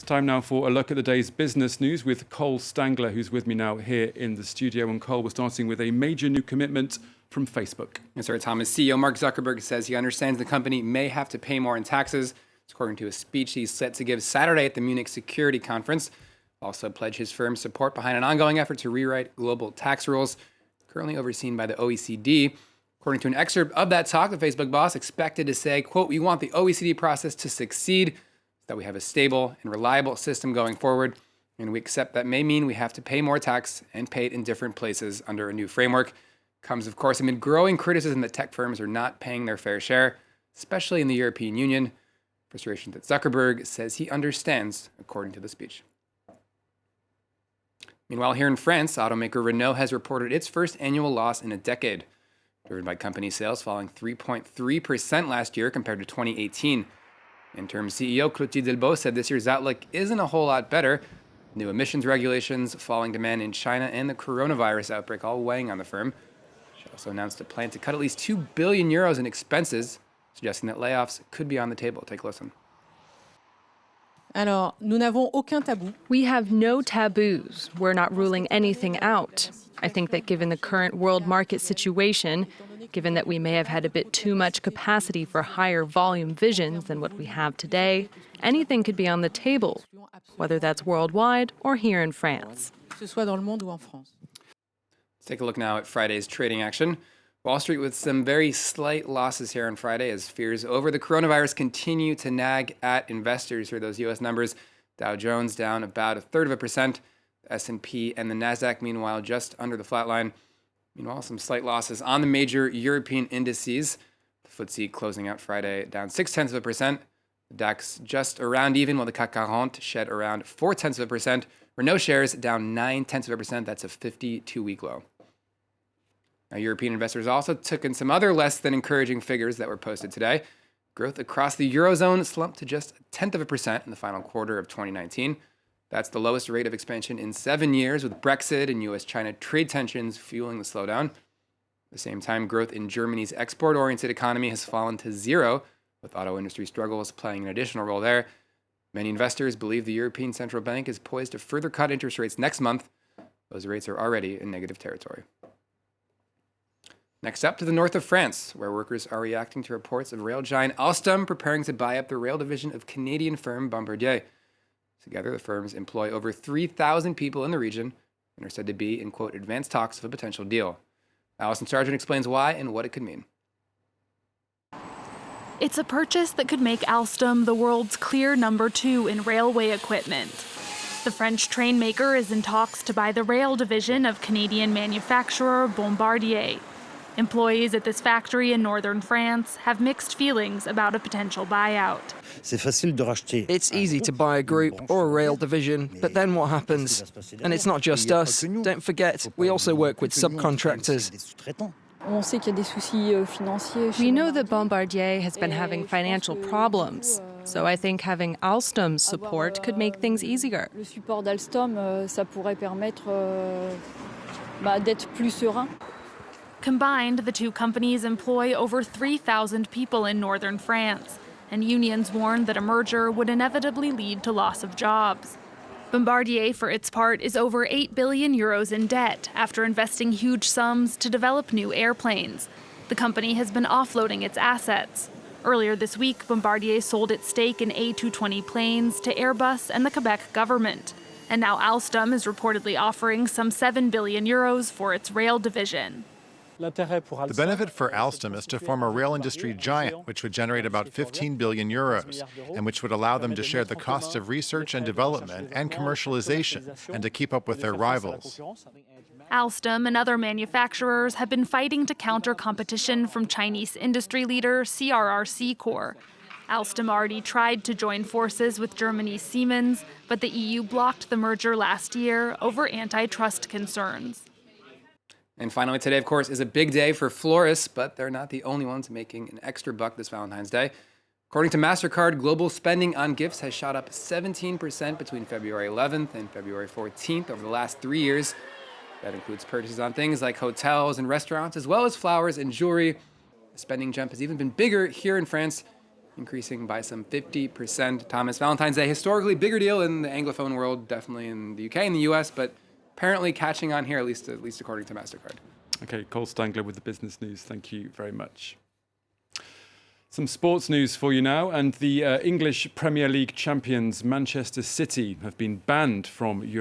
It's time now for a look at the day's business news with Cole Stangler, who's with me now here in the studio. And Cole, we're starting with a major new commitment from Facebook. Yes, sir, Thomas. CEO Mark Zuckerberg says he understands the company may have to pay more in taxes. It's according to a speech he's set to give Saturday at the Munich Security Conference. Also pledged his firm's support behind an ongoing effort to rewrite global tax rules, currently overseen by the OECD. According to an excerpt of that talk, the Facebook boss expected to say, quote, "We want the OECD process to succeed, that we have a stable and reliable system going forward, and we accept that may mean we have to pay more tax and pay it in different places under a new framework." Comes, of course, amid growing criticism that tech firms are not paying their fair share, especially in the European Union. Frustration that Zuckerberg says he understands, according to the speech. Meanwhile, here in France, automaker Renault has reported its first annual loss in a decade, driven by company sales falling 3.3% last year compared to 2018. Interim CEO Clotilde Delbos said this year's outlook isn't a whole lot better. New emissions regulations, falling demand in China, and the coronavirus outbreak all weighing on the firm. She also announced a plan to cut at least 2 billion euros in expenses, suggesting that layoffs could be on the table. Take a listen. Alors, nous n'avons aucun tabou. We have no taboos. We're not ruling anything out. I think that given the current world market situation, given that we may have had a bit too much capacity for higher volume visions than what we have today, anything could be on the table, whether that's worldwide or here in France. Que ce soit dans le monde ou en France. Let's take a look now at Friday's trading action. Wall Street with some very slight losses here on Friday as fears over the coronavirus continue to nag at investors. Here are those U.S. numbers. Dow Jones down about 1/3%. The S&P and the Nasdaq, meanwhile, just under the flat line. Meanwhile, some slight losses on the major European indices. The FTSE closing out Friday down 0.6%. The DAX just around even, while the CAC 40 shed around 0.4%. Renault shares down 0.9%. That's a 52-week low. Now, European investors also took in some other less than encouraging figures that were posted today. Growth across the Eurozone slumped to just 0.1% in the final quarter of 2019. That's the lowest rate of expansion in 7 years, with Brexit and US-China trade tensions fueling the slowdown. At the same time, growth in Germany's export-oriented economy has fallen to zero, with auto industry struggles playing an additional role there. Many investors believe the European Central Bank is poised to further cut interest rates next month. Those rates are already in negative territory. Next up to the north of France, where workers are reacting to reports of rail giant Alstom preparing to buy up the rail division of Canadian firm Bombardier. Together, the firms employ over 3,000 people in the region and are said to be in, quote, advanced talks of a potential deal. Alison Sargent explains why and what it could mean. It's a purchase that could make Alstom the world's clear number 2 in railway equipment. The French train maker is in talks to buy the rail division of Canadian manufacturer Bombardier. Employees at this factory in northern France have mixed feelings about a potential buyout. It's easy to buy a group or a rail division, but then what happens? And it's not just us. Don't forget, we also work with subcontractors. We know that Bombardier has been having financial problems, so I think having Alstom's support could make things easier. Le support d'Alstom, ça pourrait permettre d'être plus serein. Combined, the two companies employ over 3,000 people in northern France, and unions warn that a merger would inevitably lead to loss of jobs. Bombardier, for its part, is over 8 billion euros in debt after investing huge sums to develop new airplanes. The company has been offloading its assets. Earlier this week, Bombardier sold its stake in A220 planes to Airbus and the Quebec government. And now Alstom is reportedly offering some 7 billion euros for its rail division. The benefit for Alstom is to form a rail industry giant, which would generate about 15 billion euros, and which would allow them to share the costs of research and development and commercialization, and to keep up with their rivals. Alstom and other manufacturers have been fighting to counter competition from Chinese industry leader CRRC Corps. Alstom already tried to join forces with Germany's Siemens, but the EU blocked the merger last year over antitrust concerns. And finally, today, of course, is a big day for florists, but they're not the only ones making an extra buck this Valentine's Day. According to MasterCard, global spending on gifts has shot up 17% between February 11th and February 14th over the last 3 years. That includes purchases on things like hotels and restaurants, as well as flowers and jewelry. The spending jump has even been bigger here in France. increasing by some 50%. Thomas, Valentine's Day, historically bigger deal in the Anglophone world, definitely in the UK and the US, but apparently catching on here, at least according to MasterCard. Okay, Cole Stangler with the business news. Thank you very much. Some sports news for you now, and the English Premier League champions Manchester City have been banned from Europe.